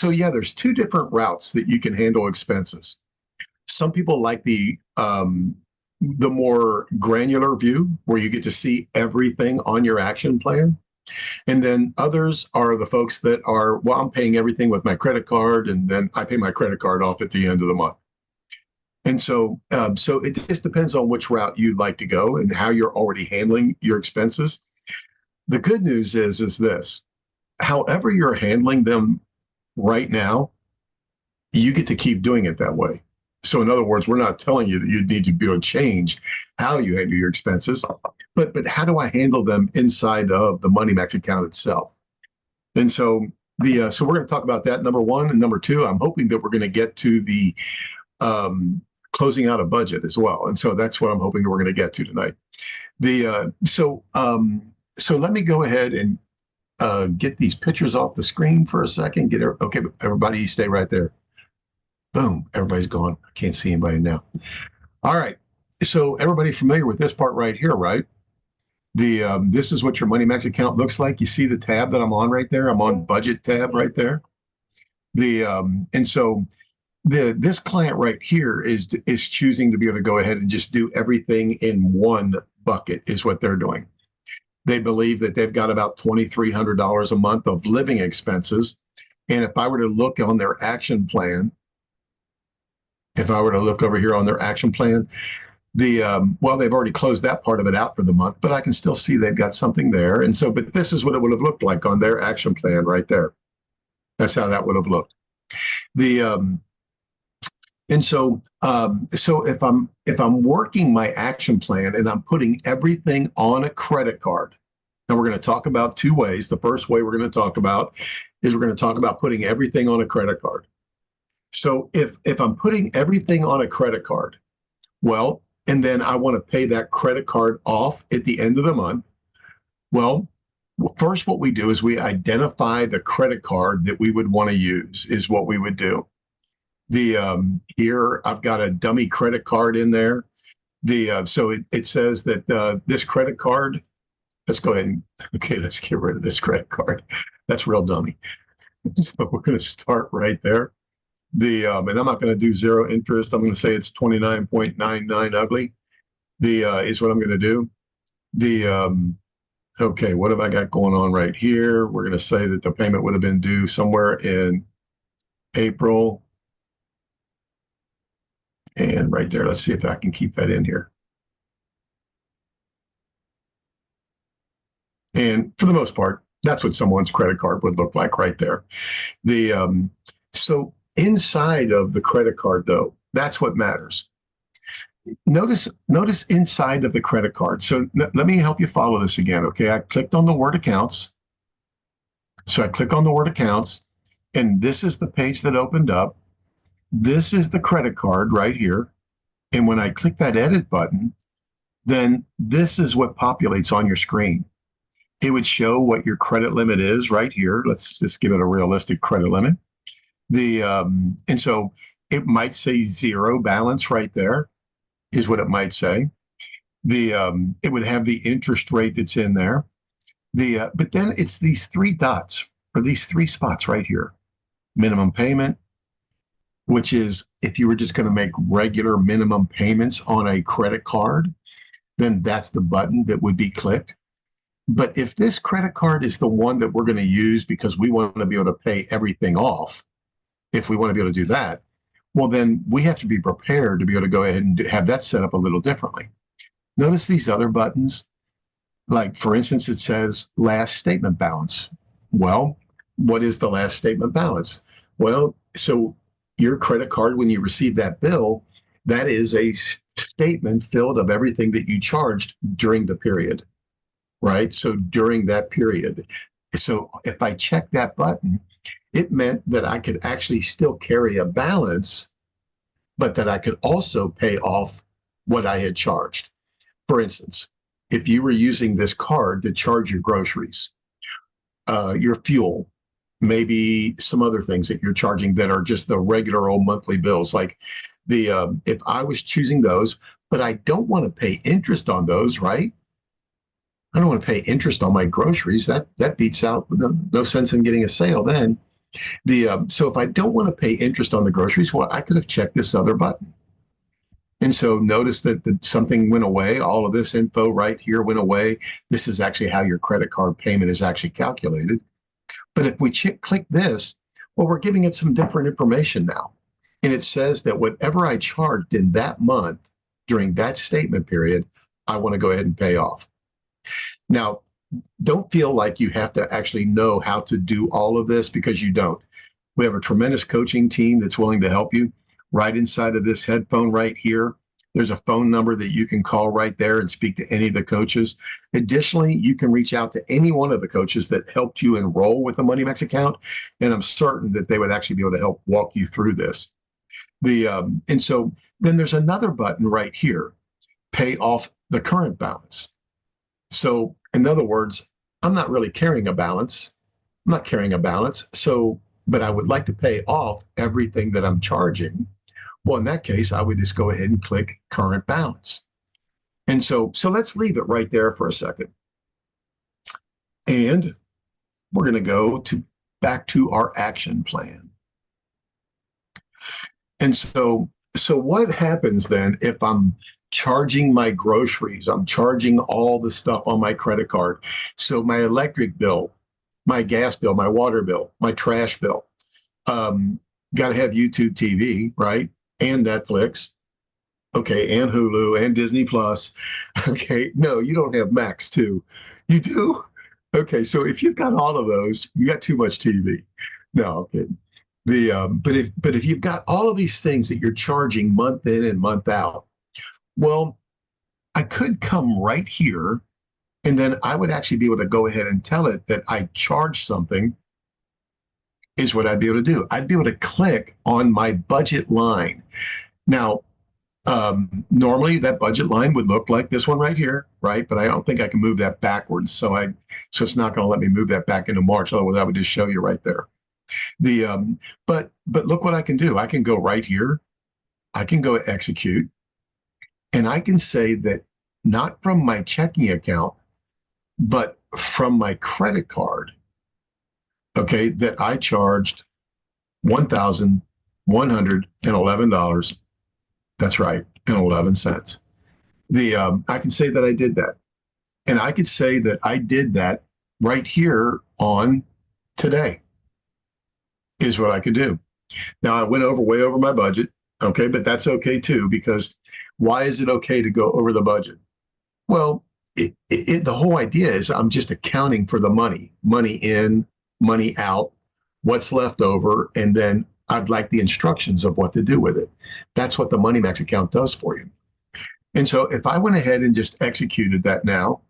so yeah, there's two different routes that you can handle expenses. Some people like the more granular view where you get to see everything on your action plan. And then others are the folks that are, well, I'm paying everything with my credit card, and then I pay my credit card off at the end of the month. And so it just depends on which route you'd like to go and how you're already handling your expenses. The good news is this: however you're handling them right now, you get to keep doing it that way. So in other words, we're not telling you that you need to be able to change how you handle your expenses, but how do I handle them inside of the Money Max account itself? And so so we're going to talk about that, number one. And number two, I'm hoping that we're going to get to the closing out a budget as well. And so that's what I'm hoping we're going to get to tonight. So let me go ahead and get these pictures off the screen for a second. Okay, everybody stay right there. Boom, everybody's gone. I can't see anybody now. All right, so everybody familiar with this part right here, right? This is what your Money Max account looks like. You see the tab that I'm on right there? I'm on budget tab right there. And so this client right here is choosing to be able to go ahead and just do everything in one bucket is what they're doing. They believe that they've got about $2,300 a month of living expenses. And if I were to look on their action plan, if I were to look over here on their action plan, well, they've already closed that part of it out for the month, but I can still see they've got something there. And so, but this is what it would have looked like on their action plan right there. That's how that would have looked. So if I'm working my action plan and I'm putting everything on a credit card, now we're going to talk about two ways. The first way we're going to talk about is we're going to talk about putting everything on a credit card. So if I'm putting everything on a credit card, well, and then I want to pay that credit card off at the end of the month, well, first what we do is we identify the credit card that we would want to use is what we would do. Here I've got a dummy credit card in there. So it says that this credit card, let's go ahead and, okay, let's get rid of this credit card. That's real dummy. So we're going to start right there. And I'm not going to do zero interest. I'm going to say it's 29.99 ugly. Is what I'm going to do. Okay, what have I got going on right here? We're going to say that the payment would have been due somewhere in April. And right there, let's see if I can keep that in here. And for the most part, that's what someone's credit card would look like right there. So inside of the credit card, though, that's what matters. Notice inside of the credit card. So let me help you follow this again. Okay, I clicked on the word accounts. So I click on the word accounts, and this is the page that opened up. This is the credit card right here. And when I click that edit button, then this is what populates on your screen. It would show what your credit limit is right here. Let's just give it a realistic credit limit. And so it might say zero balance right there is what it might say. It would have the interest rate that's in there. But then it's these three dots or these three spots right here. Minimum payment, which is if you were just going to make regular minimum payments on a credit card, then that's the button that would be clicked. But if this credit card is the one that we're going to use because we want to be able to pay everything off, if we want to be able to do that, well, then we have to be prepared to be able to go ahead and have that set up a little differently. Notice these other buttons. Like, for instance, it says last statement balance. Well, what is the last statement balance? Well, so your credit card, when you receive that bill, that is a statement filled of everything that you charged during the period, right? So during that period. So if I check that button, it meant that I could actually still carry a balance, but that I could also pay off what I had charged. For instance, if you were using this card to charge your groceries, your fuel, maybe some other things that you're charging that are just the regular old monthly bills, like if I was choosing those, but I don't want to pay interest on those, right? I don't want to pay interest on my groceries. That beats out, no sense in getting a sale then. So if I don't want to pay interest on the groceries, well, I could have checked this other button. And so notice that something went away. All of this info right here went away. This is actually how your credit card payment is actually calculated. But if we click this, well, we're giving it some different information now. And it says that whatever I charged in that month during that statement period, I want to go ahead and pay off. Now, don't feel like you have to actually know how to do all of this, because you don't. We have a tremendous coaching team that's willing to help you. Right inside of this headphone right here, there's a phone number that you can call right there and speak to any of the coaches. Additionally, you can reach out to any one of the coaches that helped you enroll with the MoneyMax account, and I'm certain that they would actually be able to help walk you through this. And so then there's another button right here, pay off the current balance. So in other words, I'm not really carrying a balance. I'm not carrying a balance. So, but I would like to pay off everything that I'm charging. Well, in that case, I would just go ahead and click current balance. And so let's leave it right there for a second. And we're going to go back to our action plan. And so what happens then if I'm charging my groceries? I'm charging all the stuff on my credit card. So my electric bill, my gas bill, my water bill, my trash bill. Got to have YouTube TV, right? And Netflix. Okay, and Hulu and Disney Plus. Okay, no, you don't have Max too. You do? Okay, so if you've got all of those, you got too much TV. No, okay. But if you've got all of these things that you're charging month in and month out, well, I could come right here, and then I would actually be able to go ahead and tell it that I charge something. Is what I'd be able to do. I'd be able to click on my budget line. Now, normally that budget line would look like this one right here, right? But I don't think I can move that backwards. So it's not going to let me move that back into March. Otherwise, I would just show you right there. But look what I can do. I can go right here. I can go execute, and I can say that not from my checking account, but from my credit card. Okay, that I charged $1,111. That's right, and 11 cents. I can say that I did that, and I could say that I did that right here on today. Is what I could do. Now I went way over my budget. Okay, but that's okay too, because why is it okay to go over the budget? Well, the whole idea is I'm just accounting for the money in, money out, what's left over, and then I'd like the instructions of what to do with it. That's what the MoneyMax account does for you. And so if I went ahead and just executed that now,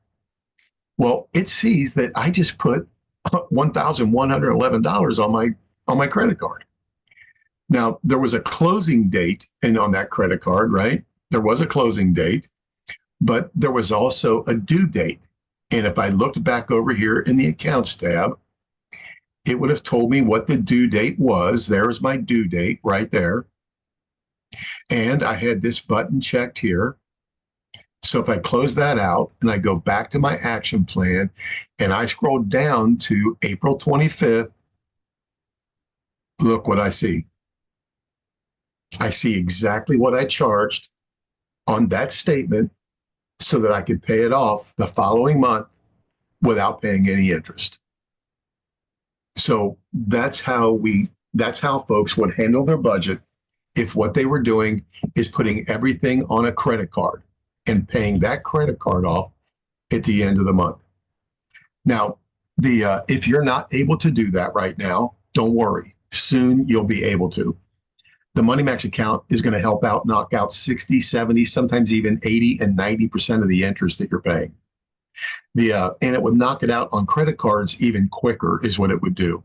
well, it sees that I just put $1,111 on my credit card. Now, there was a closing date on that credit card, right? There was a closing date, but there was also a due date. And if I looked back over here in the accounts tab, it would have told me what the due date was. There's my due date right there. And I had this button checked here. So if I close that out and I go back to my action plan and I scroll down to April 25th, look what I see. I see exactly what I charged on that statement so that I could pay it off the following month without paying any interest. So that's how folks would handle their budget if what they were doing is putting everything on a credit card and paying that credit card off at the end of the month. Now, if you're not able to do that right now, don't worry. Soon you'll be able to. The MoneyMax account is going to help out, knock out 60, 70, sometimes even 80 and 90% of the interest that you're paying. And it would knock it out on credit cards even quicker is what it would do.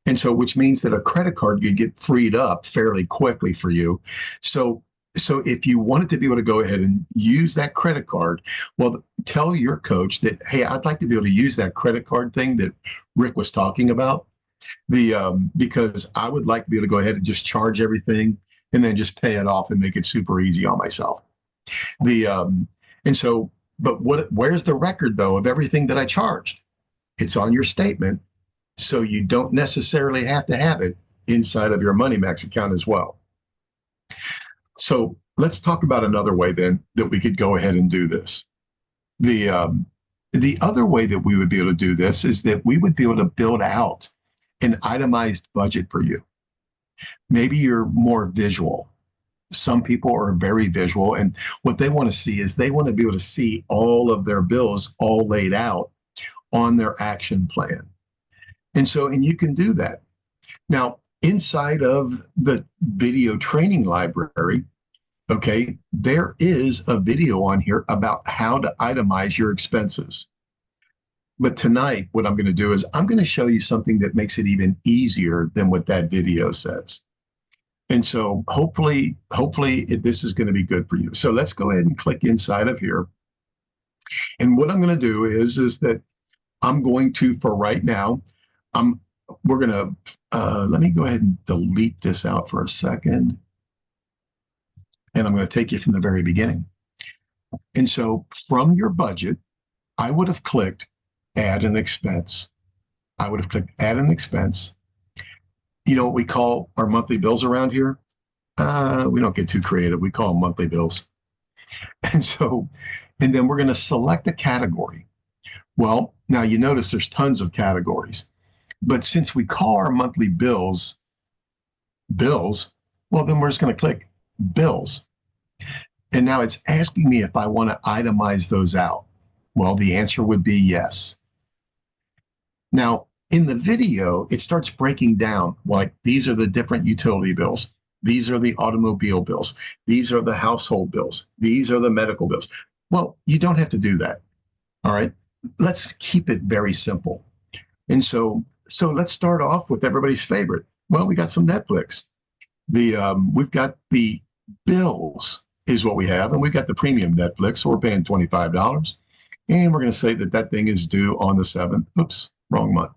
And so, which means that a credit card could get freed up fairly quickly for you. So if you wanted to be able to go ahead and use that credit card, well, tell your coach that, hey, I'd like to be able to use that credit card thing that Rick was talking about. Because I would like to be able to go ahead and just charge everything and then just pay it off and make it super easy on myself. But where's the record though of everything that I charged? It's on your statement. So you don't necessarily have to have it inside of your Money Max account as well. So let's talk about another way then that we could go ahead and do this. The the other way that we would be able to do this is that we would be able to build out an itemized budget for you. Maybe you're more visual. Some people are very visual, and what they want to see is they want to be able to see all of their bills all laid out on their action plan. And you can do that. Now, inside of the video training library, okay, there is a video on here about how to itemize your expenses. But tonight, what I'm going to do is I'm going to show you something that makes it even easier than what that video says. And so hopefully this is going to be good for you. So let's go ahead and click inside of here. And what I'm going to do is that I'm going to, for right now, we're going to, let me go ahead and delete this out for a second. And I'm going to take you from the very beginning. And so from your budget, I would have clicked add an expense. I would have clicked add an expense. You know what we call our monthly bills around here? We don't get too creative. We call them monthly bills. And then we're going to select a category. Well, now you notice there's tons of categories. But since we call our monthly bills, well, then we're just going to click bills. And now it's asking me if I want to itemize those out. Well, the answer would be yes. Now, in the video, it starts breaking down, like these are the different utility bills. These are the automobile bills. These are the household bills. These are the medical bills. Well, you don't have to do that. All right. Let's keep it very simple. And so let's start off with everybody's favorite. Well, we got some Netflix. We've got the bills is what we have, and we've got the premium Netflix. So we're paying $25, and we're going to say that that thing is due on the 7th. Oops, wrong month.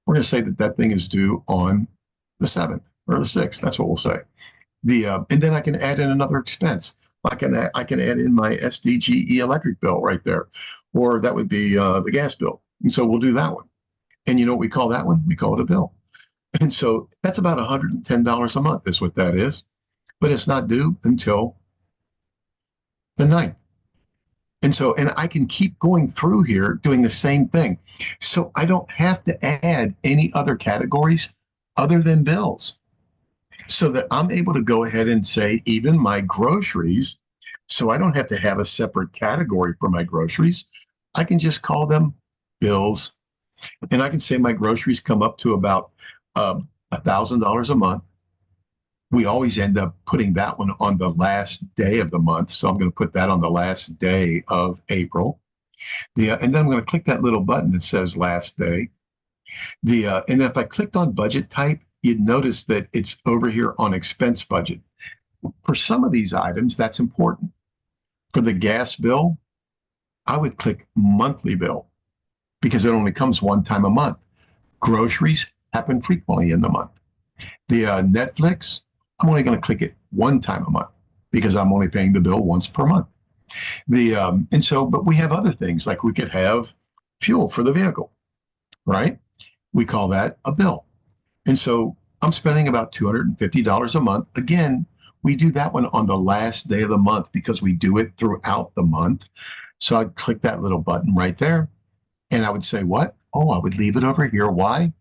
We're going to say that that thing is due on the 7th or the 6th. That's what we'll say. And then I can add in another expense. I can add in my SDGE electric bill right there, or that would be the gas bill. And so we'll do that one. And you know what we call that one? We call it a bill. And so that's about $110 a month is what that is. But it's not due until the 9th. And I can keep going through here doing the same thing. So I don't have to add any other categories other than bills, so that I'm able to go ahead and say even my groceries. So I don't have to have a separate category for my groceries. I can just call them bills. And I can say my groceries come up to about $1,000 a month. We always end up putting that one on the last day of the month. So I'm going to put that on the last day of April. And then I'm going to click that little button that says last day. And if I clicked on budget type, you'd notice that it's over here on expense budget. For some of these items, that's important. For the gas bill, I would click monthly bill because it only comes one time a month. Groceries happen frequently in the month. The Netflix, I'm only going to click it one time a month because I'm only paying the bill once per month. But we have other things, like we could have fuel for the vehicle, right? We call that a bill. And so I'm spending about $250 a month. Again, we do that one on the last day of the month because we do it throughout the month. So I'd click that little button right there. And I would say, what? Oh, I would leave it over here. Why?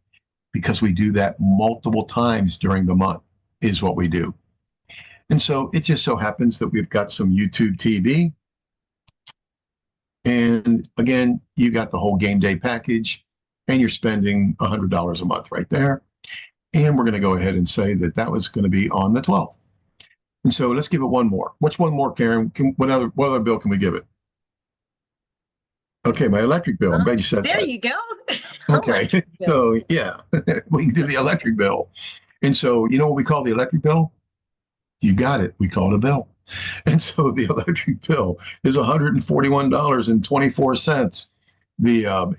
Because we do that multiple times during the month is what we do. And so it just so happens that we've got some YouTube TV. And again, you got the whole game day package, and you're spending $100 a month right there. And we're going to go ahead and say that that was going to be on the 12th. And so let's give it one more. What's one more, Karen? What other bill can we give it? Okay, my electric bill. I'm glad you said there that. you go. Okay, so yeah, we can do the electric bill. And so you know what we call the electric bill? You got it. We call it a bill. And so the electric bill is $141.24.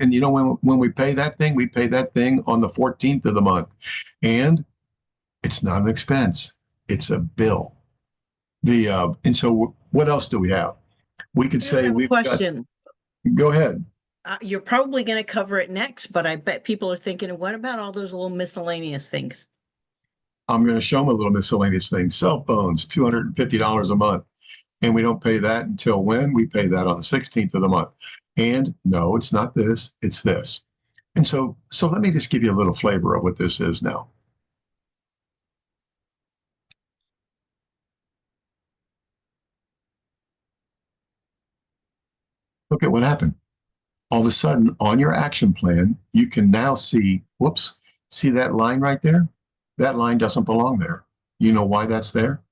And you know when we pay that thing, we pay that thing on the 14th of the month. And it's not an expense. It's a bill. And so what else do we have? We could say we've got. Question. Go ahead. You're probably going to cover it next, but I bet people are thinking, what about all those little miscellaneous things? I'm going to show them a little miscellaneous thing. Cell phones, $250 a month. And we don't pay that until when? We pay that on the 16th of the month. And no, it's not this, it's this. And so let me just give you a little flavor of what this is now. Look at what happened. All of a sudden on your action plan, you can now see, whoops, see that line right there? That line doesn't belong there. You know why that's there?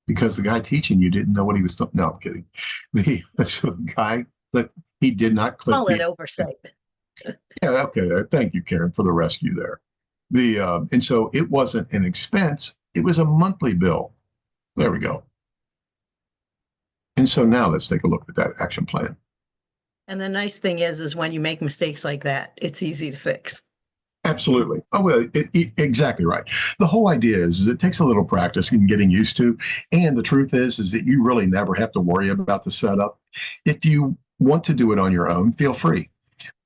Because the guy teaching you didn't know what he was doing. No, I'm kidding. So the guy, but he did not click Call it the. oversight. Yeah, okay. Thank you, Karen, for the rescue there. And so it wasn't an expense; it was a monthly bill. There we go. And so now let's take a look at that action plan. And the nice thing is when you make mistakes like that, it's easy to fix. Absolutely. Oh, well, exactly right. The whole idea is it takes a little practice and getting used to. And the truth is that you really never have to worry about the setup. If you want to do it on your own, feel free.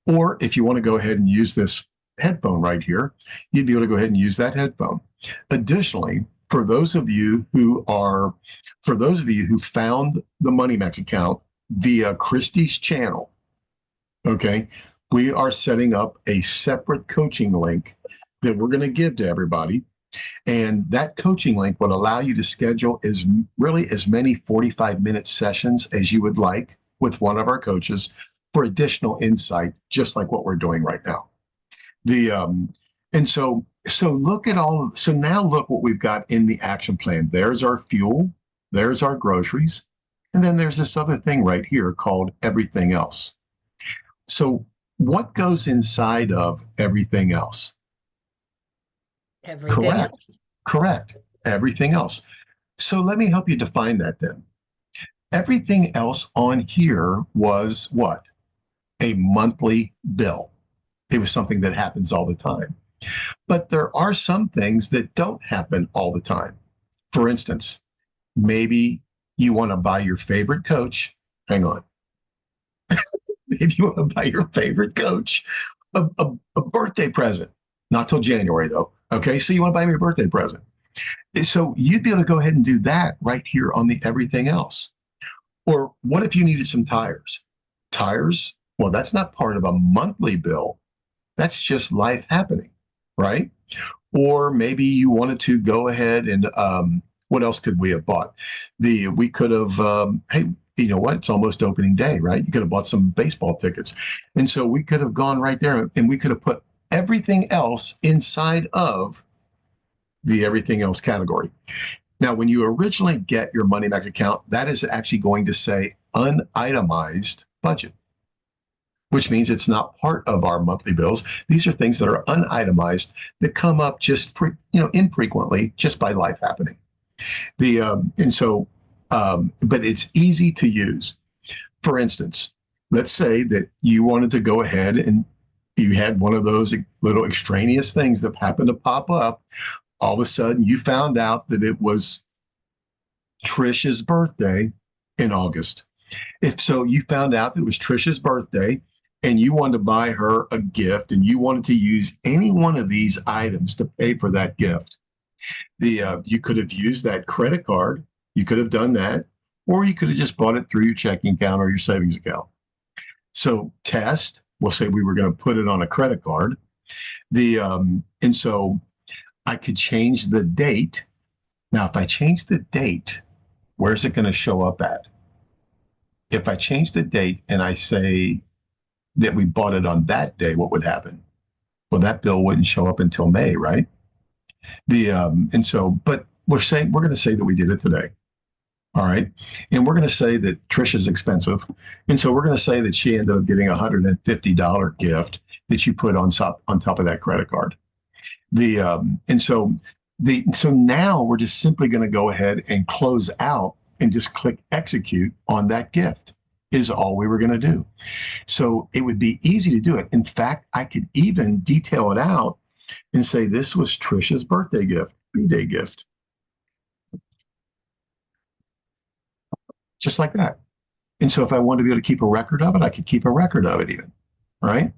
Or if you want to go ahead and use this headphone right here, you'd be able to go ahead and use that headphone. Additionally, for those of you who found the MoneyMax account via Christie's channel, okay, we are setting up a separate coaching link that we're going to give to everybody. And that coaching link will allow you to schedule as many 45-minute sessions as you would like with one of our coaches for additional insight, just like what we're doing right now. So look at so now look what we've got in the action plan. There's our fuel, there's our groceries, and then there's this other thing right here called everything else. So what goes inside of everything else? Everything Correct. else. Correct. Everything else. So let me help you define that then. Everything else on here was what? A monthly bill. It was something that happens all the time. But there are some things that don't happen all the time. For instance, maybe you want to buy your favorite coach. Hang on. Maybe you want to buy your favorite coach a birthday present. Not till January, though. Okay, so you want to buy me a birthday present. So you'd be able to go ahead and do that right here on the everything else. Or what if you needed some tires? Tires? Well, that's not part of a monthly bill. That's just life happening, right? Or maybe you wanted to go ahead and what else could we have bought? We could have hey, you know what? It's almost opening day, right? You could have bought some baseball tickets. And so we could have gone right there and we could have put everything else inside of the everything else category. Now, when you originally get your MoneyMax account, that is actually going to say unitemized budget, which means it's not part of our monthly bills. These are things that are unitemized that come up just infrequently, just by life happening. But it's easy to use. For instance, let's say that you wanted to go ahead and you had one of those little extraneous things that happened to pop up. All of a sudden, you found out that it was Trisha's birthday in August. If so, you found out that it was Trisha's birthday and you wanted to buy her a gift and you wanted to use any one of these items to pay for that gift. You could have used that credit card. You could have done that, or you could have just bought it through your checking account or your savings account. So we'll say we were going to put it on a credit card. And so I could change the date. Now, if I change the date, where's it going to show up at? If I change the date and I say that we bought it on that day, what would happen? Well, that bill wouldn't show up until May, right? But we're going to say that we did it today. All right. And we're going to say that Trisha's expensive. And so we're going to say that she ended up getting a $150 gift that you put on top of that credit card. So now we're just simply going to go ahead and close out and just click execute on that gift is all we were going to do. So it would be easy to do it. In fact, I could even detail it out and say this was Trisha's birthday gift, 3-day gift. Just like that. And so if I wanted to be able to keep a record of it, I could keep a record of it even. right?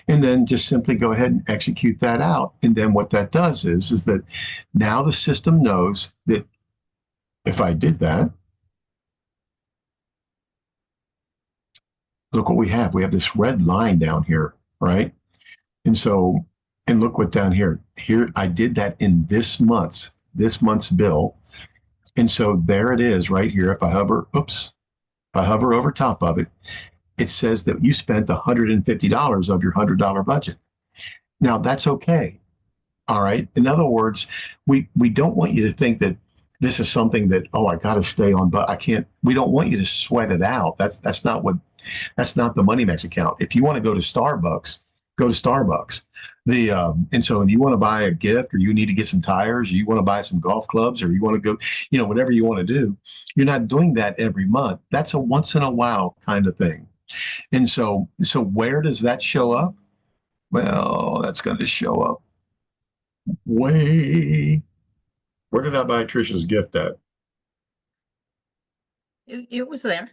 And then just simply go ahead and execute that out. And then what that does is that now the system knows that if I did that, look what we have. We have this red line down here, right? And so, and look what down here. Here, I did that in this month's bill. And so there it is right here. If I hover, oops, if I hover over top of it, it says that you spent $150 of your $100 budget. Now that's okay. All right. In other words, we don't want you to think that this is something that, oh, I got to stay on, but I can't. We don't want you to sweat it out. That's not the Money Max account. If you want to go to Starbucks, go to Starbucks. And so if you want to buy a gift, or you need to get some tires, or you want to buy some golf clubs, or you want to go, whatever you want to do, you're not doing that every month. That's a once in a while kind of thing. And so where does that show up? Well, that's going to show up way. Where did I buy Trisha's gift at? It was there.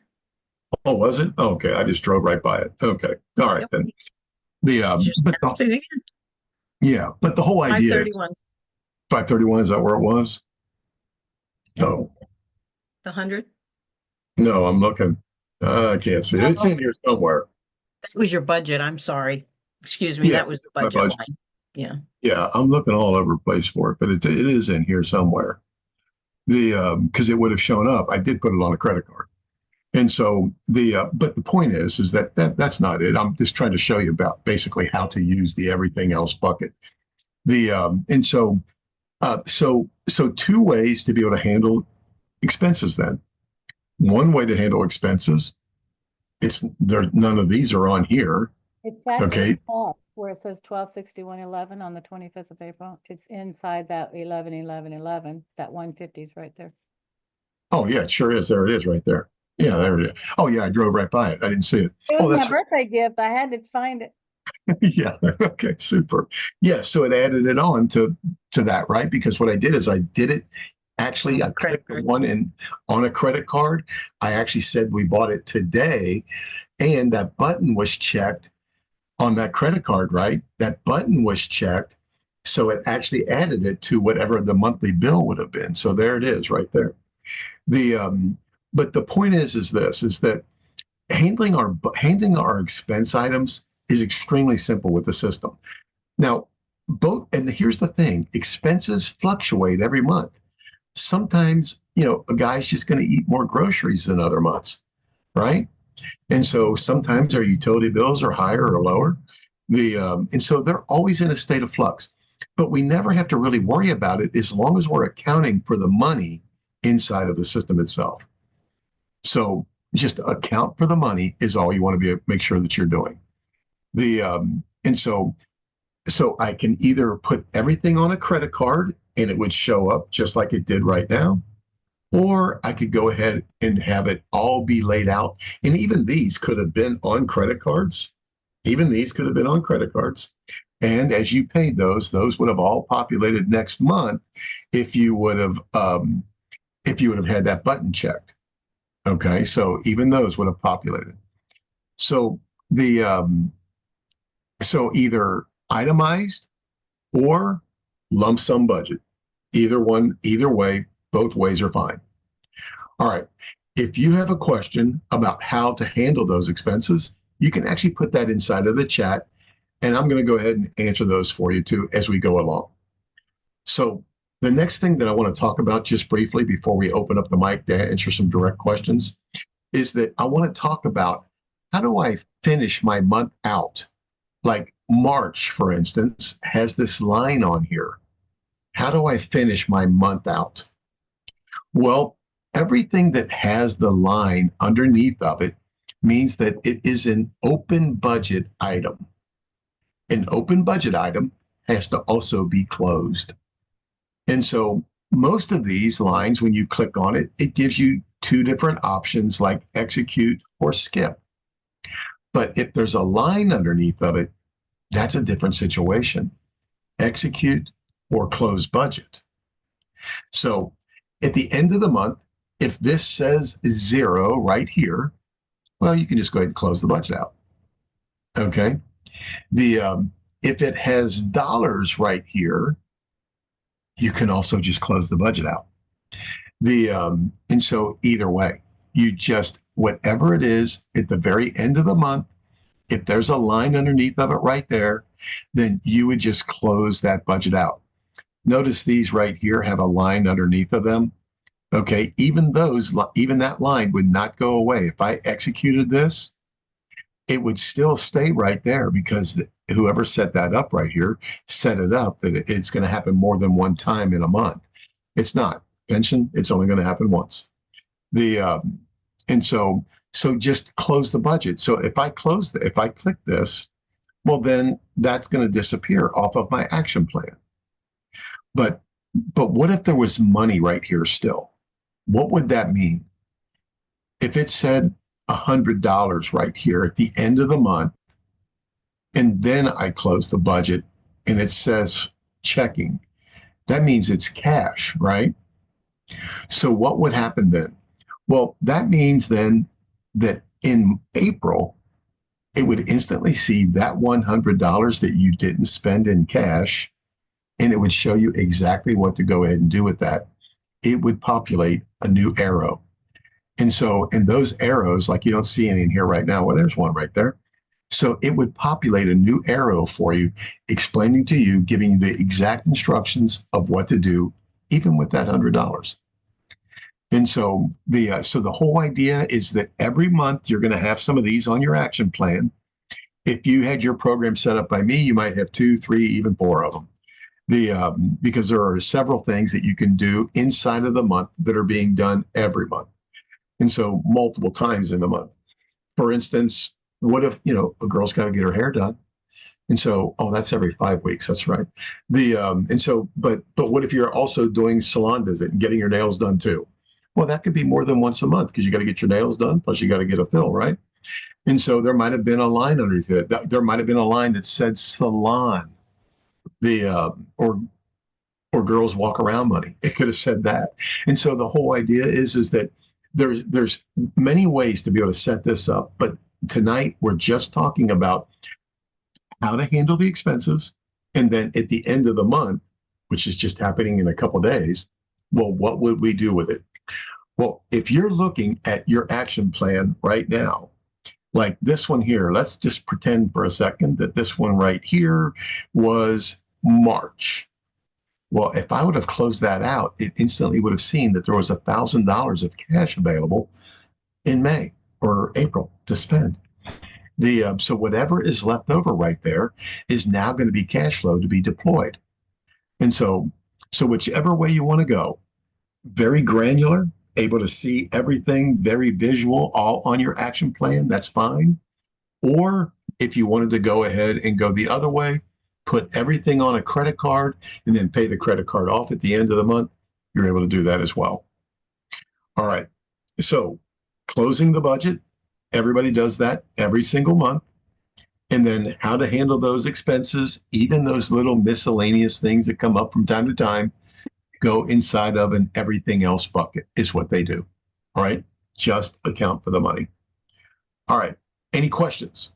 Oh, was it? Okay, I just drove right by it. Okay, all right Yep. then. The Just but passed it again. yeah, but the whole idea is 531, 531. Is that where it was? No, the 100. no, I'm looking. I can't see it. It's in here somewhere. That was your budget. I'm sorry. Excuse me. Yeah, That was the my budget budget. line. Yeah. Yeah, I'm looking all over the place for it, but it is in here somewhere. Because it would have shown up. I did put it on a credit card. And so but the point is that's not it. I'm just trying to show you about basically how to use the everything else bucket. And so two ways to be able to handle expenses. Then one way to handle expenses, it's there. None of these are on here. It's actually Okay. top where it says 126111 on the 25th of April. It's inside that 111111. That 150 is right there. Oh yeah, it sure is. There it is, right there. Yeah, there it is. Oh yeah, I drove right by it. I didn't see it. It Oh, was that's my birthday gift. I had to find it. yeah. Okay, super. Yeah, so it added it on to that, right? Because what I did is I did it actually, I Credit clicked the card. one in on a credit card. I actually said we bought it today, and that button was checked on that credit card, right? That button was checked. So it actually added it to whatever the monthly bill would have been. So there it is right there. But the point is this is that handling our expense items is extremely simple with the system. Now, and here's the thing, expenses fluctuate every month. Sometimes, a guy's just going to eat more groceries than other months, right? And so sometimes our utility bills are higher or lower. And so they're always in a state of flux. But we never have to really worry about it as long as we're accounting for the money inside of the system itself. So just account for the money is all you want to make sure that you're doing. And so I can either put everything on a credit card and it would show up just like it did right now, or I could go ahead and have it all be laid out. And even these could have been on credit cards. Even these could have been on credit cards. And as you paid those would have all populated next month if you would have had that button checked. Okay, so even those would have populated. So so either itemized or lump sum budget. Either way, both ways are fine. All right. If you have a question about how to handle those expenses, you can actually put that inside of the chat, and I'm going to go ahead and answer those for you too as we go along. So the next thing that I want to talk about just briefly before we open up the mic to answer some direct questions is that I want to talk about how do I finish my month out? Like March, for instance, has this line on here. How do I finish my month out? Well, everything that has the line underneath of it means that it is an open budget item. An open budget item has to also be closed. And so most of these lines, when you click on it, it gives you two different options like execute or skip. But if there's a line underneath of it, that's a different situation. Execute or close budget. So at the end of the month, if this says 0 right here, well, you can just go ahead and close the budget out. Okay. If it has dollars right here, you can also just close the budget out. And so either way, you just, whatever it is at the very end of the month, if there's a line underneath of it right there, then you would just close that budget out. Notice these right here have a line underneath of them. Okay, even that line would not go away. If I executed this, it would still stay right there because whoever set that up right here set it up that it's going to happen more than one time in a month. It's not pension. It's only going to happen once. And so just close the budget. So if I click this, well, then that's going to disappear off of my action plan. But what if there was money right here still? What would that mean? If it said $100 right here at the end of the month, and then I close the budget and it says checking, that means it's cash, right? So what would happen then? Well, that means then that in April, it would instantly see that $100 that you didn't spend in cash, and it would show you exactly what to go ahead and do with that. It would populate a new arrow. And so in those arrows, like you don't see any in here right now, well, there's one right there. So it would populate a new arrow for you, explaining to you, giving you the exact instructions of what to do, even with that $100. And so the whole idea is that every month you're going to have some of these on your action plan. If you had your program set up by me, you might have 2, 3, even 4 of them. Because there are several things that you can do inside of the month that are being done every month. And so multiple times in the month. For instance, what if, a girl's got to get her hair done? And so, that's every 5 weeks. That's right. But what if you're also doing salon visit and getting your nails done too? Well, that could be more than once a month because you got to get your nails done, plus you got to get a fill, right? And so there might have been a line underneath it. There might have been a line that said salon, or girls walk around money. It could have said that. And so the whole idea is that there's many ways to be able to set this up. But tonight we're just talking about how to handle the expenses. And then at the end of the month, which is just happening in a couple of days, well, what would we do with it? Well, if you're looking at your action plan right now, like this one here, let's just pretend for a second that this one right here was March. Well, if I would have closed that out, it instantly would have seen that there was $1,000 of cash available in May or April to spend. So whatever is left over right there is now going to be cash flow to be deployed. And so whichever way you want to go, very granular, able to see everything, very visual, all on your action plan, that's fine. Or if you wanted to go ahead and go the other way, put everything on a credit card and then pay the credit card off at the end of the month, you're able to do that as well. All right. So closing the budget, everybody does that every single month. And then how to handle those expenses, even those little miscellaneous things that come up from time to time, go inside of an everything else bucket is what they do. All right. Just account for the money. All right. Any questions?